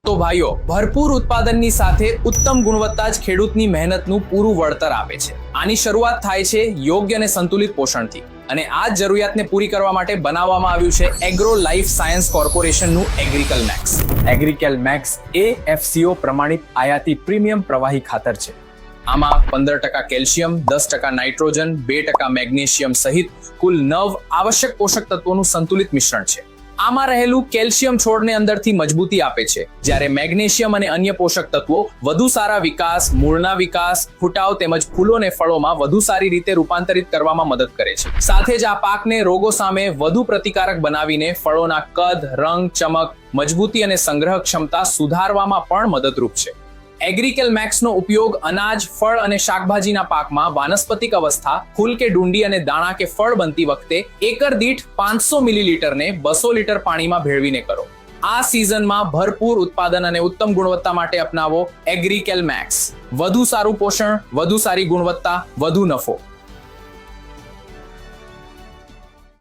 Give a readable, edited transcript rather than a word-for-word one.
તો ભાઈઓ, ભરપૂર ઉત્પાદનની સાથે ઉત્તમ ગુણવત્તા જ ખેડૂતની મહેનતનું પૂરું વળતર આપે છે. આની શરૂઆત થાય છે યોગ્ય અને સંતુલિત પોષણથી, અને આ જ જરૂરિયાતને પૂરી કરવા માટે બનાવવામાં આવ્યું છે એગ્રો લાઈફ સાયન્સ કોર્પોરેશનનું એગ્રીકલ મેક્સ. એગ્રીકલ મેક્સ એ FCO પ્રમાણિત આયાતી પ્રીમિયમ પ્રવાહી ખાતર છે. આમાં 15% કેલ્શિયમ, 10% નાઇટ્રોજન, 2% મેગ્નેશિયમ સહિત કુલ 9 આવશ્યક પોષક તત્વોનું સંતુલિત મિશ્રણ છે. આમાં રહેલું કેલ્શિયમ છોડને અંદરથી મજબૂતી આપે છે, જ્યારે મેગ્નેશિયમ અને અન્ય પોષક તત્વો વધુ સારા વિકાસ, મૂળના વિકાસ, ફૂટાવ તેમજ ફૂલો અને ફળોમાં વધુ સારી રીતે રૂપાંતરિત કરવામાં મદદ કરે છે. સાથે જ આ પાકને રોગો સામે વધુ પ્રતિકારક બનાવીને ફળોના કદ, રંગ, ચમક, મજબૂતી અને સંગ્રહ ક્ષમતા સુધારવામાં પણ મદદરૂપ છે. એગ્રીકેલ મેક્સનો ઉપયોગ અનાજ, ફળ અને શાકભાજીના પાકમાં વાનસ્પતિક અવસ્થા, ફૂલ કે ડુંડી અને દાણા કે ફળ બનતી વખતે એકર દીઠ 500 મિલીલીટરને 200 લીટર પાણીમાં ભેળવીને કરો. આ સિઝનમાં ભરપૂર ઉત્પાદન અને ઉત્તમ ગુણવત્તા માટે અપનાવો એગ્રીકેલ મેક્સ. વધુ સારું પોષણ, વધુ સારી ગુણવત્તા, વધુ નફો.